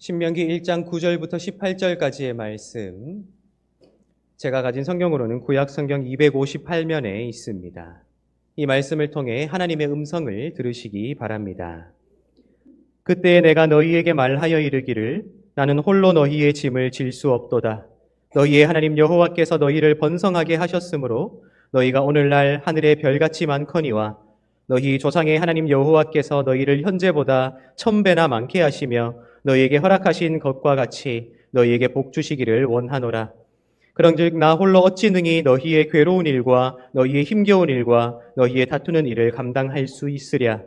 신명기 1장 9절부터 18절까지의 말씀, 제가 가진 성경으로는 구약 성경 258면에 있습니다. 이 말씀을 통해 하나님의 음성을 들으시기 바랍니다. 그때 내가 너희에게 말하여 이르기를 나는 홀로 너희의 짐을 질 수 없도다. 너희의 하나님 여호와께서 너희를 번성하게 하셨으므로 너희가 오늘날 하늘의 별같이 많거니와 너희 조상의 하나님 여호와께서 너희를 현재보다 1000배나 많게 하시며 너희에게 허락하신 것과 같이 너희에게 복 주시기를 원하노라. 그런즉 나 홀로 어찌 능히 너희의 괴로운 일과 너희의 힘겨운 일과 너희의 다투는 일을 감당할 수 있으랴.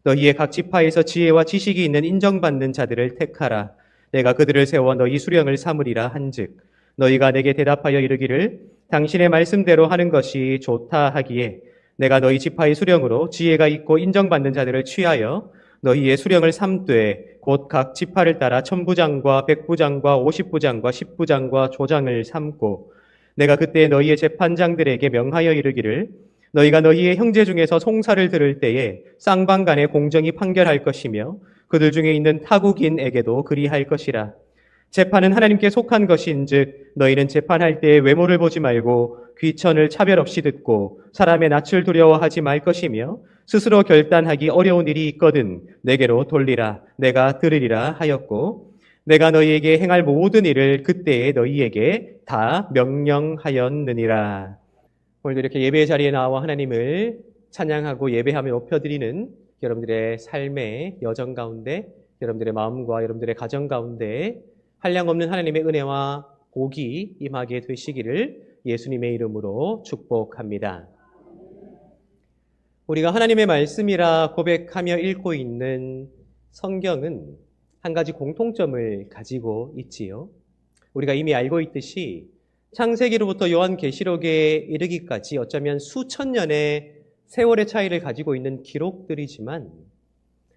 너희의 각 지파에서 지혜와 지식이 있는 인정받는 자들을 택하라. 내가 그들을 세워 너희 수령을 삼으리라 한즉 너희가 내게 대답하여 이르기를 당신의 말씀대로 하는 것이 좋다 하기에 내가 너희 지파의 수령으로 지혜가 있고 인정받는 자들을 취하여 너희의 수령을 삼되 곧 각 지파를 따라 1000부장과 100부장과 50부장과 10부장과 조장을 삼고 내가 그때 너희의 재판장들에게 명하여 이르기를 너희가 너희의 형제 중에서 송사를 들을 때에 쌍방간에 공정히 판결할 것이며 그들 중에 있는 타국인에게도 그리할 것이라. 재판은 하나님께 속한 것인즉 너희는 재판할 때에 외모를 보지 말고 귀천을 차별 없이 듣고 사람의 낯을 두려워하지 말 것이며 스스로 결단하기 어려운 일이 있거든 내게로 돌리라. 내가 들으리라 하였고 내가 너희에게 행할 모든 일을 그때에 너희에게 다 명령하였느니라. 오늘도 이렇게 예배의 자리에 나와 하나님을 찬양하고 예배하며 높여드리는 여러분들의 삶의 여정 가운데, 여러분들의 마음과 여러분들의 가정 가운데 한량없는 하나님의 은혜와 복이 임하게 되시기를 예수님의 이름으로 축복합니다. 우리가 하나님의 말씀이라 고백하며 읽고 있는 성경은 한 가지 공통점을 가지고 있지요. 우리가 이미 알고 있듯이 창세기로부터 요한계시록에 이르기까지 어쩌면 수천 년의 세월의 차이를 가지고 있는 기록들이지만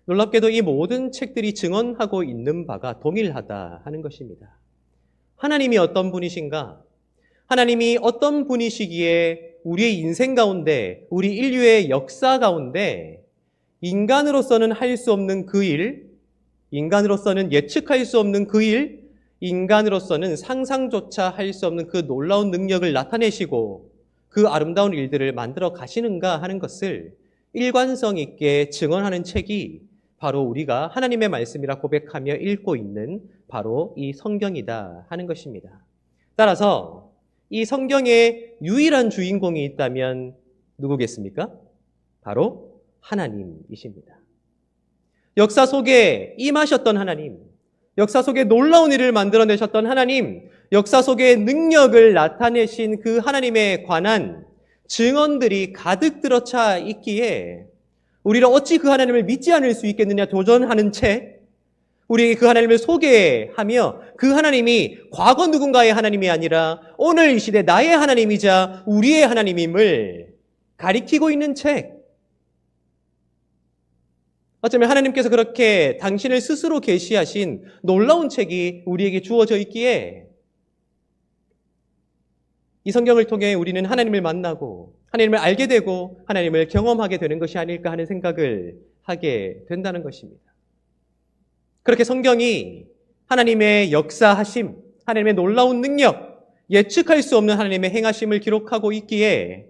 놀랍게도 이 모든 책들이 증언하고 있는 바가 동일하다 하는 것입니다. 하나님이 어떤 분이신가? 하나님이 어떤 분이시기에 우리의 인생 가운데, 우리 인류의 역사 가운데 인간으로서는 할 수 없는 그 일, 인간으로서는 예측할 수 없는 그 일, 인간으로서는 상상조차 할 수 없는 그 놀라운 능력을 나타내시고 그 아름다운 일들을 만들어 가시는가 하는 것을 일관성 있게 증언하는 책이 바로 우리가 하나님의 말씀이라 고백하며 읽고 있는 바로 이 성경이다 하는 것입니다. 따라서 이 성경의 유일한 주인공이 있다면 누구겠습니까? 바로 하나님이십니다. 역사 속에 임하셨던 하나님, 역사 속에 놀라운 일을 만들어내셨던 하나님, 역사 속에 능력을 나타내신 그 하나님에 관한 증언들이 가득 들어차 있기에 우리를 어찌 그 하나님을 믿지 않을 수 있겠느냐 도전하는 책, 우리에게 그 하나님을 소개하며 그 하나님이 과거 누군가의 하나님이 아니라 오늘 이 시대 나의 하나님이자 우리의 하나님임을 가리키고 있는 책. 어쩌면 하나님께서 그렇게 당신을 스스로 계시하신 놀라운 책이 우리에게 주어져 있기에 이 성경을 통해 우리는 하나님을 만나고 하나님을 알게 되고 하나님을 경험하게 되는 것이 아닐까 하는 생각을 하게 된다는 것입니다. 그렇게 성경이 하나님의 역사하심, 하나님의 놀라운 능력, 예측할 수 없는 하나님의 행하심을 기록하고 있기에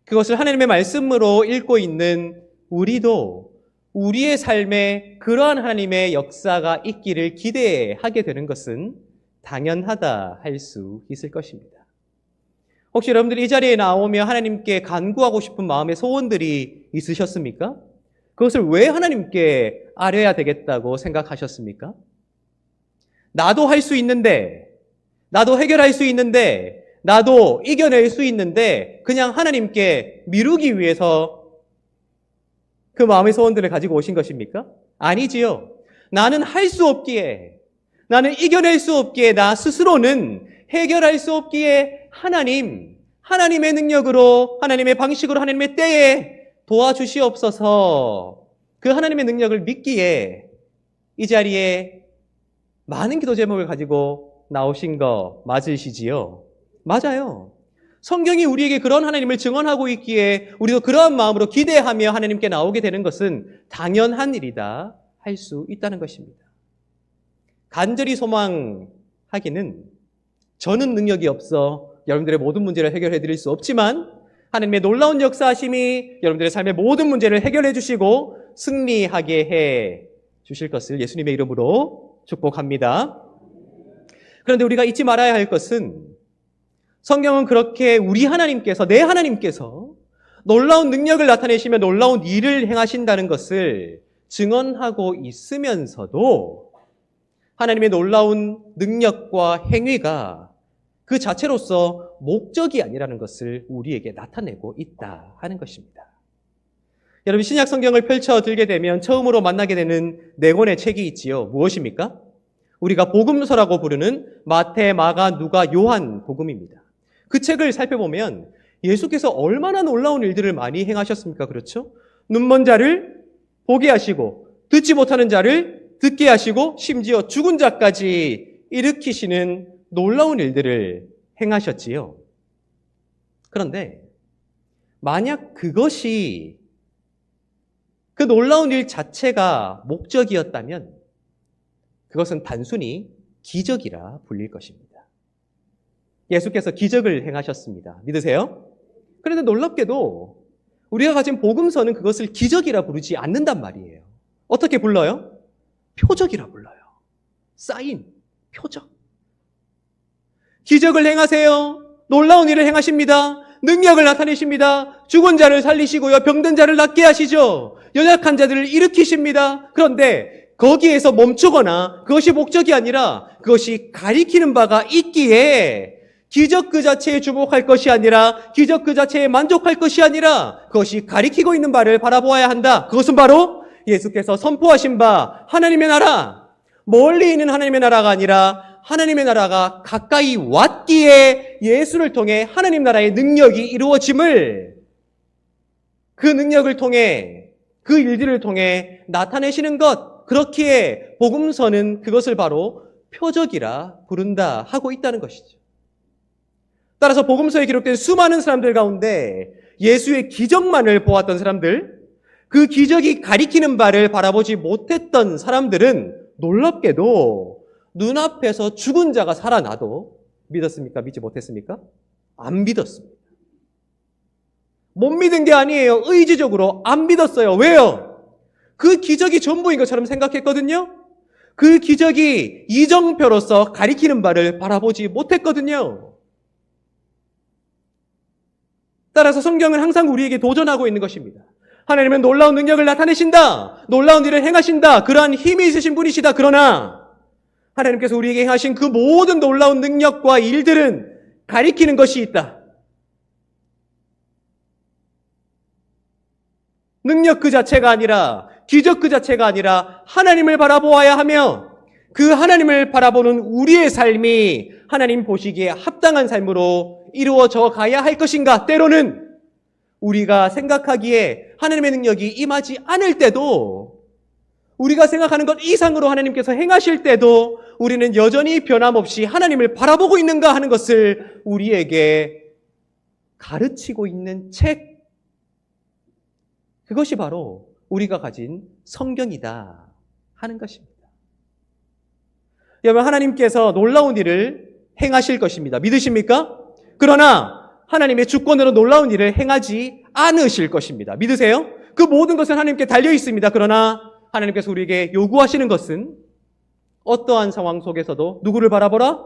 그것을 하나님의 말씀으로 읽고 있는 우리도 우리의 삶에 그러한 하나님의 역사가 있기를 기대하게 되는 것은 당연하다 할 수 있을 것입니다. 혹시 여러분들이 이 자리에 나오며 하나님께 간구하고 싶은 마음의 소원들이 있으셨습니까? 그것을 왜 하나님께 아뢰야 되겠다고 생각하셨습니까? 나도 할 수 있는데, 나도 해결할 수 있는데, 나도 이겨낼 수 있는데 그냥 하나님께 미루기 위해서 그 마음의 소원들을 가지고 오신 것입니까? 아니지요. 나는 할 수 없기에, 나는 이겨낼 수 없기에, 나 스스로는 해결할 수 없기에 하나님의 능력으로, 하나님의 방식으로, 하나님의 때에 도와주시옵소서. 그 하나님의 능력을 믿기에 이 자리에 많은 기도 제목을 가지고 나오신 거 맞으시지요? 맞아요. 성경이 우리에게 그런 하나님을 증언하고 있기에 우리도 그러한 마음으로 기대하며 하나님께 나오게 되는 것은 당연한 일이다 할 수 있다는 것입니다. 간절히 소망하기는 저는 능력이 없어 여러분들의 모든 문제를 해결해 드릴 수 없지만 하나님의 놀라운 역사하심이 여러분들의 삶의 모든 문제를 해결해 주시고 승리하게 해 주실 것을 예수님의 이름으로 축복합니다. 그런데 우리가 잊지 말아야 할 것은 성경은 그렇게 우리 하나님께서, 내 하나님께서 놀라운 능력을 나타내시며 놀라운 일을 행하신다는 것을 증언하고 있으면서도 하나님의 놀라운 능력과 행위가 그 자체로서 목적이 아니라는 것을 우리에게 나타내고 있다 하는 것입니다. 여러분, 신약 성경을 펼쳐 들게 되면 처음으로 만나게 되는 네 권의 책이 있지요. 무엇입니까? 우리가 복음서라고 부르는 마태, 마가, 누가, 요한 복음입니다. 그 책을 살펴보면 예수께서 얼마나 놀라운 일들을 많이 행하셨습니까? 그렇죠? 눈먼 자를 보게 하시고 듣지 못하는 자를 듣게 하시고 심지어 죽은 자까지 일으키시는 놀라운 일들을 행하셨지요. 그런데 만약 그것이 그 놀라운 일 자체가 목적이었다면 그것은 단순히 기적이라 불릴 것입니다. 예수께서 기적을 행하셨습니다. 믿으세요? 그런데 놀랍게도 우리가 가진 복음서는 그것을 기적이라 부르지 않는단 말이에요. 어떻게 불러요? 표적이라 불러요. 사인, 표적. 기적을 행하세요. 놀라운 일을 행하십니다. 능력을 나타내십니다. 죽은 자를 살리시고요. 병든 자를 낫게 하시죠. 연약한 자들을 일으키십니다. 그런데 거기에서 멈추거나 그것이 목적이 아니라 그것이 가리키는 바가 있기에 기적 그 자체에 주목할 것이 아니라 기적 그 자체에 만족할 것이 아니라 그것이 가리키고 있는 바를 바라보아야 한다. 그것은 바로 예수께서 선포하신 바 하나님의 나라, 멀리 있는 하나님의 나라가 아니라 하나님의 나라가 가까이 왔기에 예수를 통해 하나님 나라의 능력이 이루어짐을 그 능력을 통해 그 일들을 통해 나타내시는 것, 그렇기에 복음서는 그것을 바로 표적이라 부른다 하고 있다는 것이죠. 따라서 복음서에 기록된 수많은 사람들 가운데 예수의 기적만을 보았던 사람들, 그 기적이 가리키는 바를 바라보지 못했던 사람들은 놀랍게도 눈앞에서 죽은 자가 살아나도 믿었습니까? 믿지 못했습니까? 안 믿었습니다. 못 믿은 게 아니에요. 의지적으로 안 믿었어요. 왜요? 그 기적이 전부인 것처럼 생각했거든요. 그 기적이 이정표로서 가리키는 바를 바라보지 못했거든요. 따라서 성경은 항상 우리에게 도전하고 있는 것입니다. 하나님은 놀라운 능력을 나타내신다. 놀라운 일을 행하신다. 그러한 힘이 있으신 분이시다. 그러나 하나님께서 우리에게 행하신 그 모든 놀라운 능력과 일들은 가리키는 것이 있다. 능력 그 자체가 아니라, 기적 그 자체가 아니라 하나님을 바라보아야 하며 그 하나님을 바라보는 우리의 삶이 하나님 보시기에 합당한 삶으로 이루어져 가야 할 것인가? 때로는 우리가 생각하기에 하나님의 능력이 임하지 않을 때도, 우리가 생각하는 것 이상으로 하나님께서 행하실 때도 우리는 여전히 변함없이 하나님을 바라보고 있는가 하는 것을 우리에게 가르치고 있는 책, 그것이 바로 우리가 가진 성경이다 하는 것입니다. 여러분, 하나님께서 놀라운 일을 행하실 것입니다. 믿으십니까? 그러나 하나님의 주권으로 놀라운 일을 행하지 않으실 것입니다. 믿으세요? 그 모든 것은 하나님께 달려 있습니다. 그러나 하나님께서 우리에게 요구하시는 것은 어떠한 상황 속에서도 누구를 바라보라?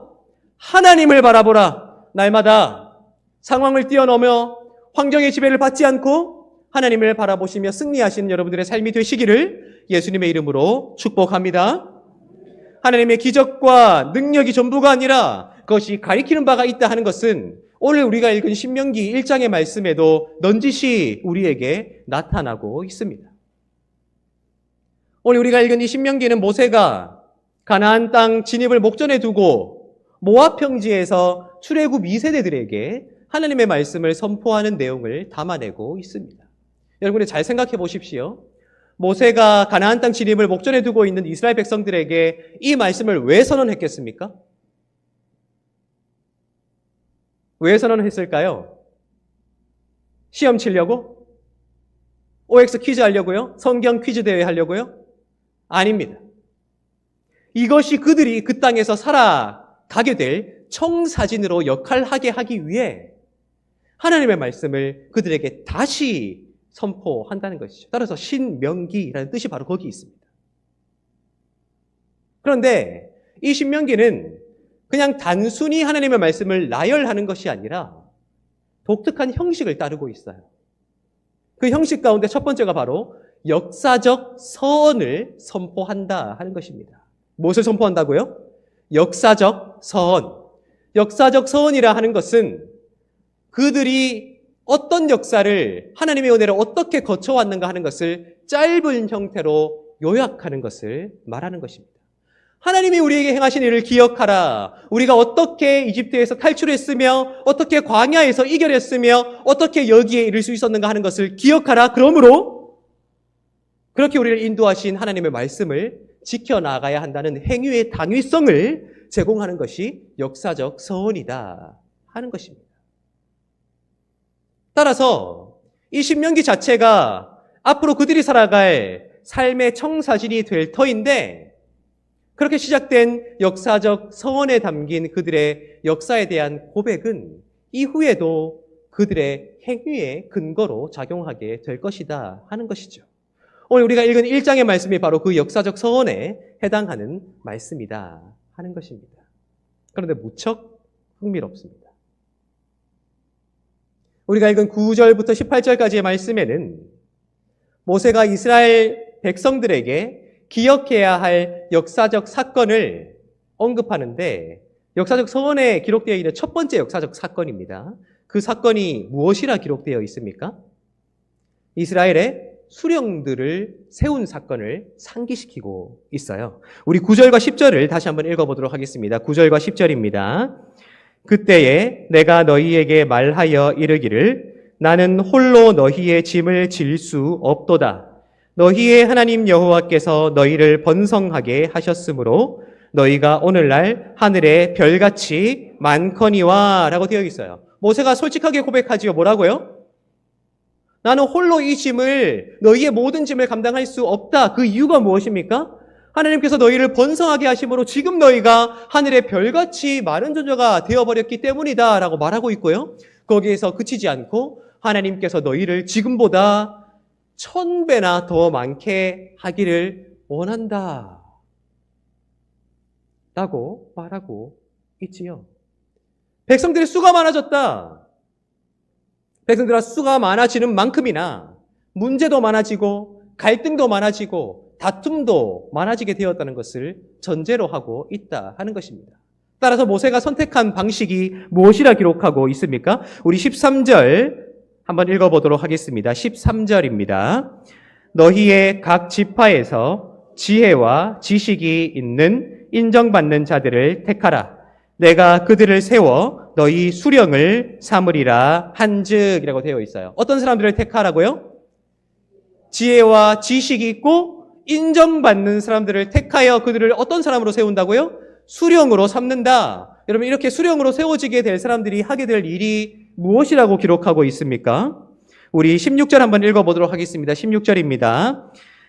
하나님을 바라보라. 날마다 상황을 뛰어넘어 환경의 지배를 받지 않고 하나님을 바라보시며 승리하시는 여러분들의 삶이 되시기를 예수님의 이름으로 축복합니다. 하나님의 기적과 능력이 전부가 아니라 그것이 가리키는 바가 있다 하는 것은 오늘 우리가 읽은 신명기 1장의 말씀에도 넌지시 우리에게 나타나고 있습니다. 오늘 우리가 읽은 이 신명기는 모세가 가나안 땅 진입을 목전에 두고 모압 평지에서 출애굽 2세대들에게 하나님의 말씀을 선포하는 내용을 담아내고 있습니다. 여러분이 잘 생각해 보십시오. 모세가 가나안 땅 진입을 목전에 두고 있는 이스라엘 백성들에게 이 말씀을 왜 선언했겠습니까? 왜 선언했을까요? 시험 치려고? OX 퀴즈 하려고요? 성경 퀴즈 대회 하려고요? 아닙니다. 이것이 그들이 그 땅에서 살아가게 될 청사진으로 역할하게 하기 위해 하나님의 말씀을 그들에게 다시 선포한다는 것이죠. 따라서 신명기라는 뜻이 바로 거기 있습니다. 그런데 이 신명기는 그냥 단순히 하나님의 말씀을 나열하는 것이 아니라 독특한 형식을 따르고 있어요. 그 형식 가운데 첫 번째가 바로 역사적 서언을 선포한다 하는 것입니다. 무엇을 선포한다고요? 역사적 서언. 역사적 서언이라 하는 것은 그들이 어떤 역사를 하나님의 은혜로 어떻게 거쳐왔는가 하는 것을 짧은 형태로 요약하는 것을 말하는 것입니다. 하나님이 우리에게 행하신 일을 기억하라. 우리가 어떻게 이집트에서 탈출했으며 어떻게 광야에서 이겨냈으며 어떻게 여기에 이를 수 있었는가 하는 것을 기억하라. 그러므로 그렇게 우리를 인도하신 하나님의 말씀을 지켜나가야 한다는 행위의 당위성을 제공하는 것이 역사적 서언이다 하는 것입니다. 따라서 이 신명기 자체가 앞으로 그들이 살아갈 삶의 청사진이 될 터인데 그렇게 시작된 역사적 서원에 담긴 그들의 역사에 대한 고백은 이후에도 그들의 행위의 근거로 작용하게 될 것이다 하는 것이죠. 오늘 우리가 읽은 1장의 말씀이 바로 그 역사적 서원에 해당하는 말씀이다 하는 것입니다. 그런데 무척 흥미롭습니다. 우리가 읽은 9절부터 18절까지의 말씀에는 모세가 이스라엘 백성들에게 기억해야 할 역사적 사건을 언급하는데 역사적 서원에 기록되어 있는 첫 번째 역사적 사건입니다. 그 사건이 무엇이라 기록되어 있습니까? 이스라엘의 수령들을 세운 사건을 상기시키고 있어요. 우리 9절과 10절을 다시 한번 읽어보도록 하겠습니다. 9절과 10절입니다. 그때에 내가 너희에게 말하여 이르기를 나는 홀로 너희의 짐을 질 수 없도다. 너희의 하나님 여호와께서 너희를 번성하게 하셨으므로 너희가 오늘날 하늘의 별같이 많거니와 라고 되어 있어요. 모세가 솔직하게 고백하지요. 뭐라고요? 나는 홀로 이 짐을 너희의 모든 짐을 감당할 수 없다. 그 이유가 무엇입니까? 하나님께서 너희를 번성하게 하심으로 지금 너희가 하늘의 별같이 많은 존재가 되어버렸기 때문이다 라고 말하고 있고요. 거기에서 그치지 않고 하나님께서 너희를 지금보다 1000배나 더 많게 하기를 원한다 라고 말하고 있지요. 백성들의 수가 많아졌다. 백성들의 수가 많아지는 만큼이나 문제도 많아지고 갈등도 많아지고 다툼도 많아지게 되었다는 것을 전제로 하고 있다 하는 것입니다. 따라서 모세가 선택한 방식이 무엇이라 기록하고 있습니까? 우리 13절 한번 읽어보도록 하겠습니다. 13절입니다. 너희의 각 지파에서 지혜와 지식이 있는 인정받는 자들을 택하라. 내가 그들을 세워 너희 수령을 삼으리라 한즉이라고 되어 있어요. 어떤 사람들을 택하라고요? 지혜와 지식이 있고 인정받는 사람들을 택하여 그들을 어떤 사람으로 세운다고요? 수령으로 삼는다. 여러분 이렇게 수령으로 세워지게 될 사람들이 하게 될 일이 무엇이라고 기록하고 있습니까? 우리 16절 한번 읽어보도록 하겠습니다. 16절입니다.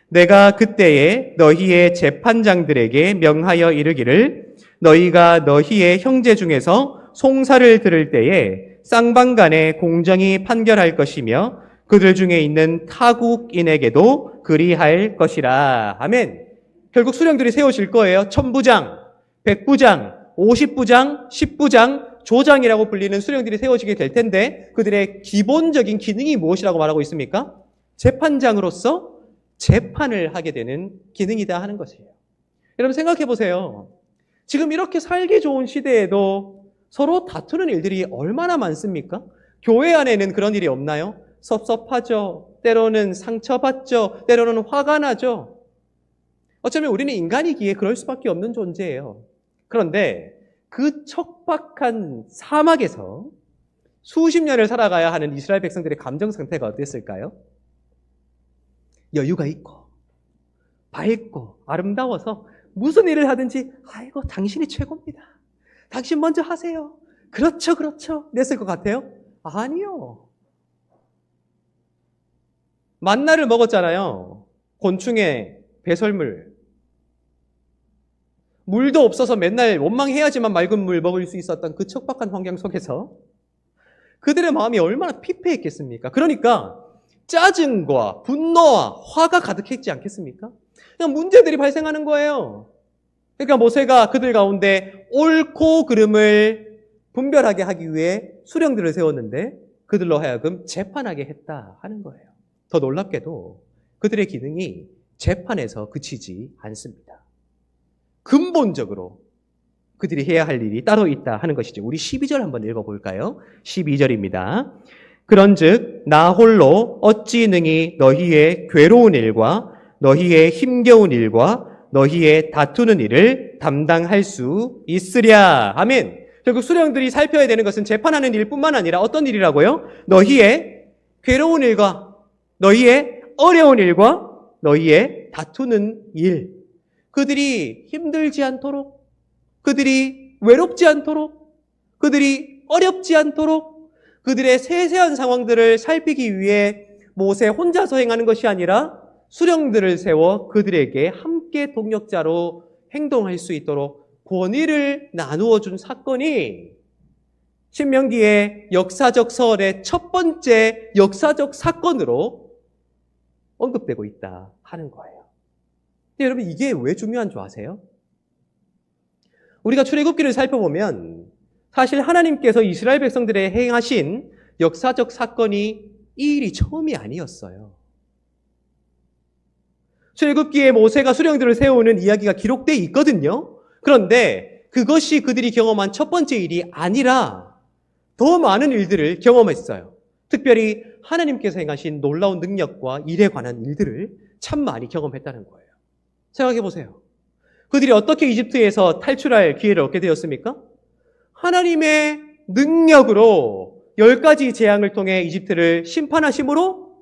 내가 그때에 너희의 재판장들에게 명하여 이르기를 너희가 너희의 형제 중에서 송사를 들을 때에 쌍방간에 공정히 판결할 것이며 그들 중에 있는 타국인에게도 그리할 것이라. 아멘. 결국 수령들이 세워질 거예요. 1000부장, 100부장, 50부장, 10부장, 조장이라고 불리는 수령들이 세워지게 될 텐데 그들의 기본적인 기능이 무엇이라고 말하고 있습니까? 재판장으로서 재판을 하게 되는 기능이다 하는 것이에요. 여러분 생각해 보세요. 지금 이렇게 살기 좋은 시대에도 서로 다투는 일들이 얼마나 많습니까? 교회 안에는 그런 일이 없나요? 섭섭하죠. 때로는 상처받죠. 때로는 화가 나죠. 어쩌면 우리는 인간이기에 그럴 수밖에 없는 존재예요. 그런데 그 척박한 사막에서 수십 년을 살아가야 하는 이스라엘 백성들의 감정 상태가 어땠을까요? 여유가 있고 밝고 아름다워서 무슨 일을 하든지 아이고 당신이 최고입니다. 당신 먼저 하세요. 그렇죠 그렇죠 냈을 것 같아요? 아니요. 만나를 먹었잖아요. 곤충의 배설물. 물도 없어서 맨날 원망해야지만 맑은 물 먹을 수 있었던 그 척박한 환경 속에서 그들의 마음이 얼마나 피폐했겠습니까? 그러니까 짜증과 분노와 화가 가득했지 않겠습니까? 그냥 문제들이 발생하는 거예요. 그러니까 모세가 그들 가운데 옳고 그름을 분별하게 하기 위해 수령들을 세웠는데 그들로 하여금 재판하게 했다 하는 거예요. 더 놀랍게도 그들의 기능이 재판에서 그치지 않습니다. 근본적으로 그들이 해야 할 일이 따로 있다 하는 것이죠. 우리 12절 한번 읽어볼까요? 12절입니다. 그런즉 나 홀로 어찌 능히 너희의 괴로운 일과 너희의 힘겨운 일과 너희의 다투는 일을 담당할 수 있으랴. 아멘. 결국 수령들이 살펴야 되는 것은 재판하는 일뿐만 아니라 어떤 일이라고요? 너희의 괴로운 일과 너희의 어려운 일과 너희의 다투는 일. 그들이 힘들지 않도록, 그들이 외롭지 않도록, 그들이 어렵지 않도록 그들의 세세한 상황들을 살피기 위해 모세 혼자서 행하는 것이 아니라 수령들을 세워 그들에게 함께 동역자로 행동할 수 있도록 권위를 나누어 준 사건이 신명기의 역사적 서열의 첫 번째 역사적 사건으로 언급되고 있다 하는 거예요. 근데 여러분 이게 왜 중요한 줄 아세요? 우리가 출애굽기를 살펴보면 사실 하나님께서 이스라엘 백성들에 행하신 역사적 사건이 이 일이 처음이 아니었어요. 출애굽기에 모세가 수령들을 세우는 이야기가 기록되어 있거든요. 그런데 그것이 그들이 경험한 첫 번째 일이 아니라 더 많은 일들을 경험했어요. 특별히 하나님께서 행하신 놀라운 능력과 일에 관한 일들을 참 많이 경험했다는 거예요. 생각해 보세요. 그들이 어떻게 이집트에서 탈출할 기회를 얻게 되었습니까? 하나님의 능력으로 10가지 재앙을 통해 이집트를 심판하심으로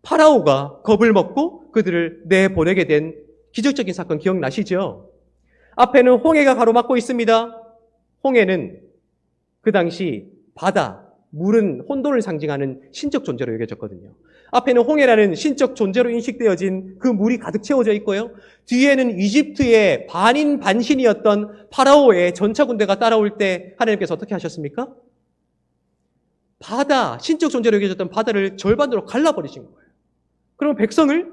파라오가 겁을 먹고 그들을 내보내게 된 기적적인 사건 기억나시죠? 앞에는 홍해가 가로막고 있습니다. 홍해는 그 당시 바다, 물은 혼돈을 상징하는 신적 존재로 여겨졌거든요. 앞에는 홍해라는 신적 존재로 인식되어진 그 물이 가득 채워져 있고요. 뒤에는 이집트의 반인 반신이었던 파라오의 전차 군대가 따라올 때 하나님께서 어떻게 하셨습니까? 바다, 신적 존재로 여겨졌던 바다를 절반으로 갈라버리신 거예요. 그러면 백성을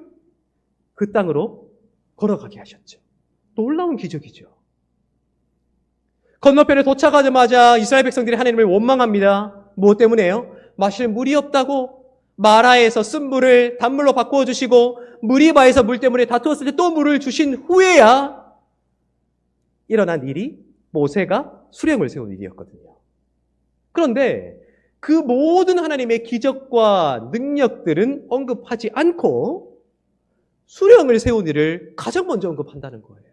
그 땅으로 걸어가게 하셨죠. 놀라운 기적이죠. 건너편에 도착하자마자 이스라엘 백성들이 하나님을 원망합니다. 무엇 때문에요? 마실 물이 없다고 마라에서 쓴 물을 단물로 바꾸어 주시고 무리바에서 물 때문에 다투었을 때 또 물을 주신 후에야 일어난 일이 모세가 수령을 세운 일이었거든요. 그런데 그 모든 하나님의 기적과 능력들은 언급하지 않고 수령을 세운 일을 가장 먼저 언급한다는 거예요.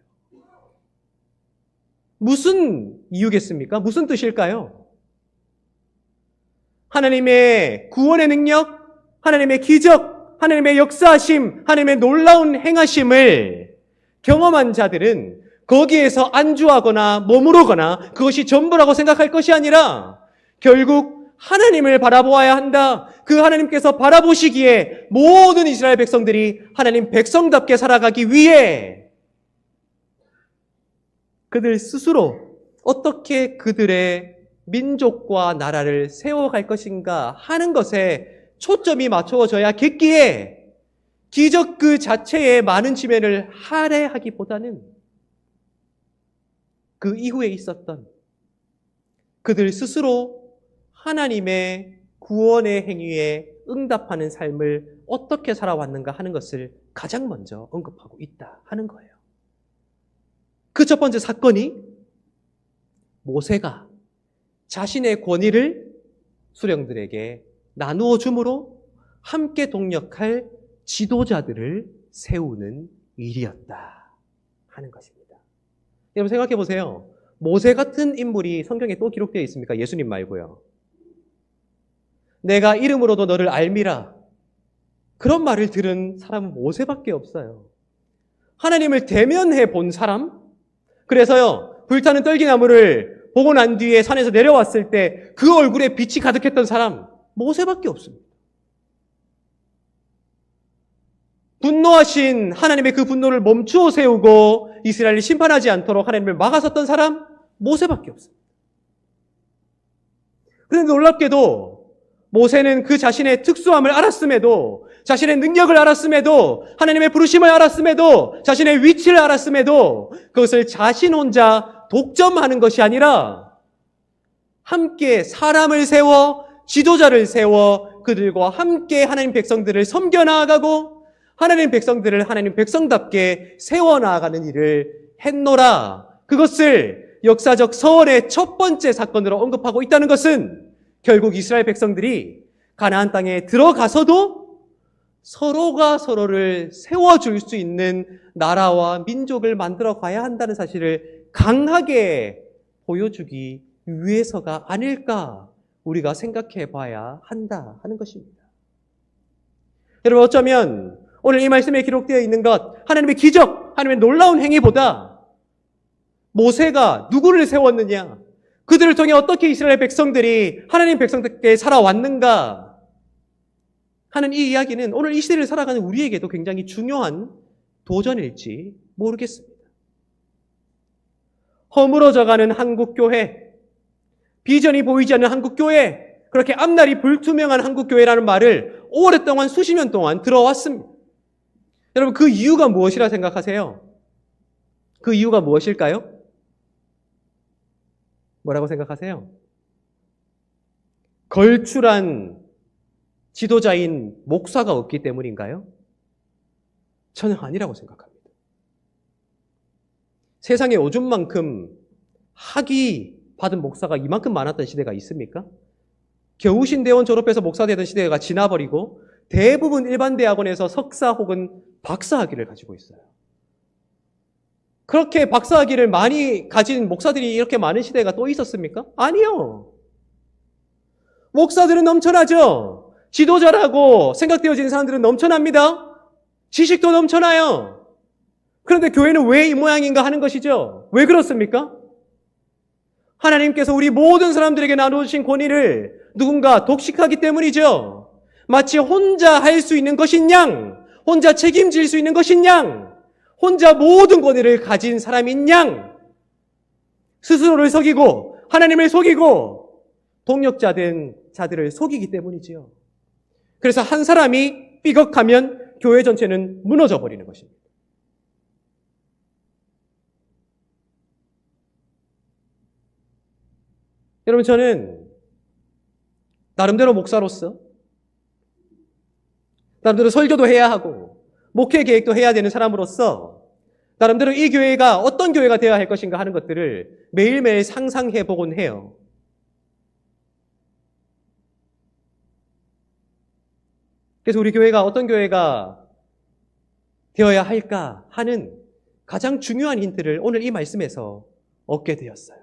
무슨 이유겠습니까? 무슨 뜻일까요? 하나님의 구원의 능력, 하나님의 기적, 하나님의 역사하심, 하나님의 놀라운 행하심을 경험한 자들은 거기에서 안주하거나 머무르거나 그것이 전부라고 생각할 것이 아니라 결국 하나님을 바라보아야 한다. 그 하나님께서 바라보시기에 모든 이스라엘 백성들이 하나님 백성답게 살아가기 위해 그들 스스로 어떻게 그들의 민족과 나라를 세워갈 것인가 하는 것에 초점이 맞춰져야겠기에 기적 그 자체에 많은 지면을 할애하기보다는 그 이후에 있었던 그들 스스로 하나님의 구원의 행위에 응답하는 삶을 어떻게 살아왔는가 하는 것을 가장 먼저 언급하고 있다 하는 거예요. 그 첫 번째 사건이 모세가 자신의 권위를 수령들에게 나누어 줌으로 함께 동역할 지도자들을 세우는 일이었다 하는 것입니다. 여러분 생각해 보세요. 모세 같은 인물이 성경에 또 기록되어 있습니까? 예수님 말고요. 내가 이름으로도 너를 알미라. 그런 말을 들은 사람은 모세밖에 없어요. 하나님을 대면해 본 사람? 그래서요, 불타는 떨기나무를 보고 난 뒤에 산에서 내려왔을 때 그 얼굴에 빛이 가득했던 사람, 모세밖에 없습니다. 분노하신 하나님의 그 분노를 멈추어 세우고 이스라엘을 심판하지 않도록 하나님을 막아섰던 사람 모세밖에 없습니다. 그런데 놀랍게도 모세는 그 자신의 특수함을 알았음에도, 자신의 능력을 알았음에도, 하나님의 부르심을 알았음에도, 자신의 위치를 알았음에도 그것을 자신 혼자 독점하는 것이 아니라 함께 사람을 세워, 지도자를 세워 그들과 함께 하나님 백성들을 섬겨 나아가고 하나님 백성들을 하나님 백성답게 세워나가는 일을 했노라. 그것을 역사적 서원의 첫 번째 사건으로 언급하고 있다는 것은 결국 이스라엘 백성들이 가나안 땅에 들어가서도 서로가 서로를 세워줄 수 있는 나라와 민족을 만들어 가야 한다는 사실을 강하게 보여주기 위해서가 아닐까 우리가 생각해 봐야 한다 하는 것입니다. 여러분, 어쩌면 오늘 이 말씀에 기록되어 있는 것, 하나님의 기적, 하나님의 놀라운 행위보다 모세가 누구를 세웠느냐, 그들을 통해 어떻게 이스라엘 백성들이 하나님 백성답게 살아왔는가 하는 이 이야기는 오늘 이 시대를 살아가는 우리에게도 굉장히 중요한 도전일지 모르겠습니다. 허물어져가는 한국교회, 비전이 보이지 않는 한국교회, 그렇게 앞날이 불투명한 한국교회라는 말을 오랫동안 수십 년 동안 들어왔습니다. 여러분, 그 이유가 무엇이라 생각하세요? 그 이유가 무엇일까요? 뭐라고 생각하세요? 걸출한 지도자인 목사가 없기 때문인가요? 저는 아니라고 생각합니다. 세상에 오줌만큼 학위 받은 목사가 이만큼 많았던 시대가 있습니까? 겨우 신대원 졸업해서 목사 되던 시대가 지나버리고 대부분 일반 대학원에서 석사 혹은 박사 학위를 가지고 있어요. 그렇게 박사 학위를 많이 가진 목사들이 이렇게 많은 시대가 또 있었습니까? 아니요. 목사들은 넘쳐나죠. 지도자라고 생각되어지는 사람들은 넘쳐납니다. 지식도 넘쳐나요. 그런데 교회는 왜 이 모양인가 하는 것이죠. 왜 그렇습니까? 하나님께서 우리 모든 사람들에게 나누신 권위를 누군가 독식하기 때문이죠. 마치 혼자 할 수 있는 것인 양, 혼자 책임질 수 있는 것인 양, 혼자 모든 권위를 가진 사람인 양, 스스로를 속이고 하나님을 속이고 동력자된 자들을 속이기 때문이지요. 그래서 한 사람이 삐걱하면 교회 전체는 무너져 버리는 것입니다. 여러분, 저는 나름대로 목사로서 나름대로 설교도 해야 하고 목회 계획도 해야 되는 사람으로서 나름대로 이 교회가 어떤 교회가 되어야 할 것인가 하는 것들을 매일매일 상상해 보곤 해요. 그래서 우리 교회가 어떤 교회가 되어야 할까 하는 가장 중요한 힌트를 오늘 이 말씀에서 얻게 되었어요.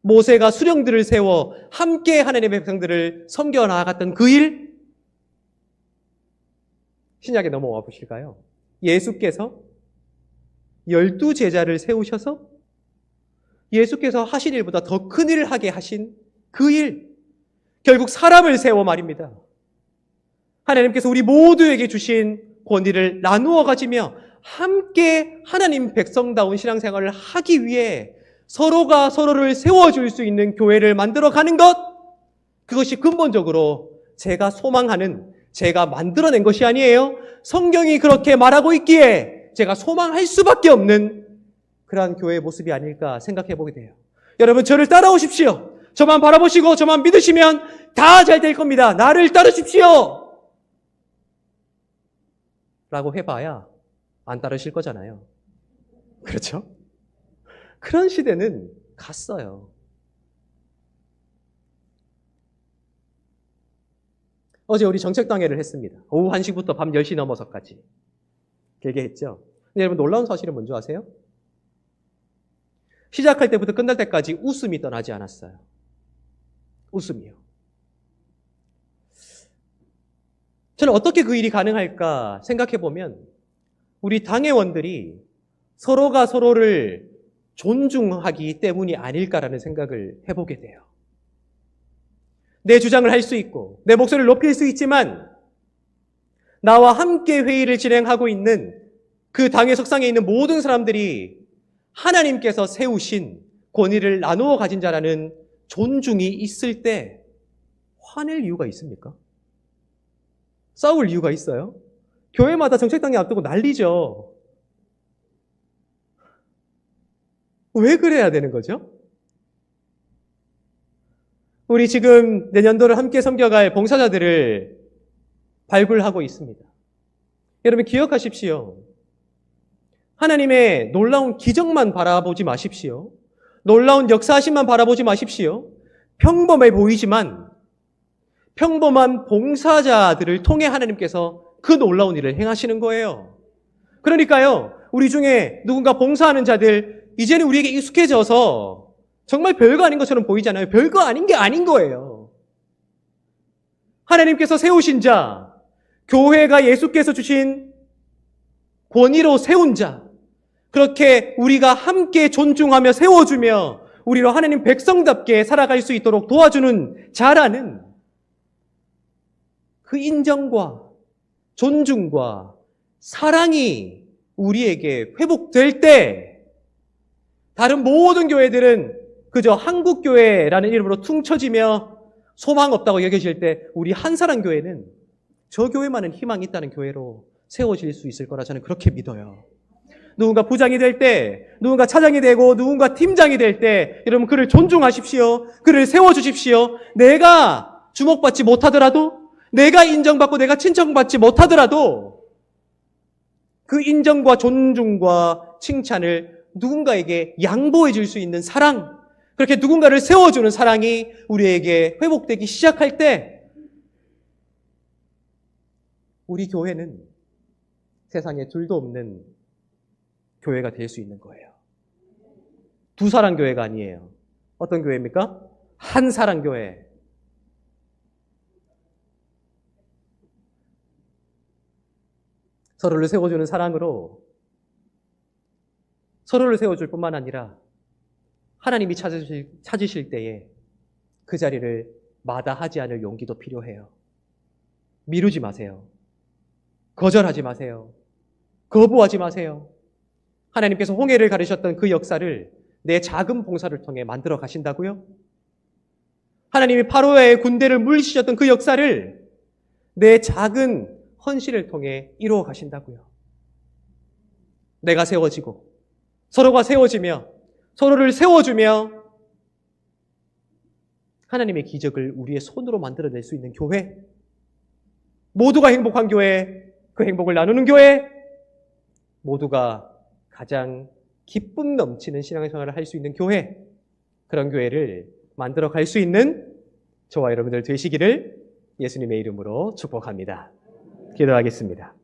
모세가 수령들을 세워 함께 하나님의 백성들을 섬겨 나아갔던 그 일, 신약에 넘어와 보실까요? 예수께서 12제자를 세우셔서 예수께서 하신 일보다 더 큰 일을 하게 하신 그 일, 결국 사람을 세워 말입니다. 하나님께서 우리 모두에게 주신 권위를 나누어 가지며 함께 하나님 백성다운 신앙생활을 하기 위해 서로가 서로를 세워줄 수 있는 교회를 만들어가는 것, 그것이 근본적으로 제가 소망하는, 제가 만들어낸 것이 아니에요. 성경이 그렇게 말하고 있기에 제가 소망할 수밖에 없는 그러한 교회의 모습이 아닐까 생각해 보게 돼요. 여러분, 저를 따라오십시오. 저만 바라보시고 저만 믿으시면 다 잘 될 겁니다. 나를 따르십시오 라고 해봐야 안 따르실 거잖아요. 그렇죠? 그런 시대는 갔어요. 어제 우리 정책당회를 했습니다. 오후 1시부터 밤 10시 넘어서까지 길게 했죠. 근데 여러분, 놀라운 사실은 뭔지 아세요? 시작할 때부터 끝날 때까지 웃음이 떠나지 않았어요. 웃음이요. 저는 어떻게 그 일이 가능할까 생각해 보면 우리 당회원들이 서로가 서로를 존중하기 때문이 아닐까라는 생각을 해보게 돼요. 내 주장을 할 수 있고 내 목소리를 높일 수 있지만 나와 함께 회의를 진행하고 있는 그 당의 석상에 있는 모든 사람들이 하나님께서 세우신 권위를 나누어 가진 자라는 존중이 있을 때 화낼 이유가 있습니까? 싸울 이유가 있어요? 교회마다 정책당이 앞두고 난리죠. 왜 그래야 되는 거죠? 우리 지금 내년도를 함께 섬겨갈 봉사자들을 발굴하고 있습니다. 여러분 기억하십시오. 하나님의 놀라운 기적만 바라보지 마십시오. 놀라운 역사하심만 바라보지 마십시오. 평범해 보이지만 평범한 봉사자들을 통해 하나님께서 그 놀라운 일을 행하시는 거예요. 그러니까요, 우리 중에 누군가 봉사하는 자들 이제는 우리에게 익숙해져서 정말 별거 아닌 것처럼 보이잖아요. 별거 아닌 게 아닌 거예요. 하나님께서 세우신 자, 교회가 예수께서 주신 권위로 세운 자, 그렇게 우리가 함께 존중하며 세워주며 우리로 하나님 백성답게 살아갈 수 있도록 도와주는 자라는 그 인정과 존중과 사랑이 우리에게 회복될 때 다른 모든 교회들은 그저 한국교회라는 이름으로 퉁쳐지며 소망 없다고 여겨질 때 우리 한사랑교회는 저 교회만은 희망이 있다는 교회로 세워질 수 있을 거라 저는 그렇게 믿어요. 누군가 부장이 될 때, 누군가 차장이 되고 누군가 팀장이 될 때 여러분 그를 존중하십시오. 그를 세워주십시오. 내가 주목받지 못하더라도, 내가 인정받고 내가 칭찬받지 못하더라도 그 인정과 존중과 칭찬을 누군가에게 양보해 줄 수 있는 사랑, 그렇게 누군가를 세워주는 사랑이 우리에게 회복되기 시작할 때 우리 교회는 세상에 둘도 없는 교회가 될 수 있는 거예요. 두 사랑 교회가 아니에요. 어떤 교회입니까? 한 사랑 교회. 서로를 세워주는 사랑으로 서로를 세워줄 뿐만 아니라 하나님이 찾으실 때에 그 자리를 마다하지 않을 용기도 필요해요. 미루지 마세요. 거절하지 마세요. 거부하지 마세요. 하나님께서 홍해를 가르셨던 그 역사를 내 작은 봉사를 통해 만들어 가신다고요? 하나님이 바로의 군대를 물리치셨던 그 역사를 내 작은 헌신을 통해 이루어 가신다고요. 내가 세워지고 서로가 세워지며 서로를 세워주며 하나님의 기적을 우리의 손으로 만들어낼 수 있는 교회, 모두가 행복한 교회, 그 행복을 나누는 교회, 모두가 가장 기쁨 넘치는 신앙생활을 할 수 있는 교회, 그런 교회를 만들어 갈 수 있는 저와 여러분들 되시기를 예수님의 이름으로 축복합니다. 기도하겠습니다.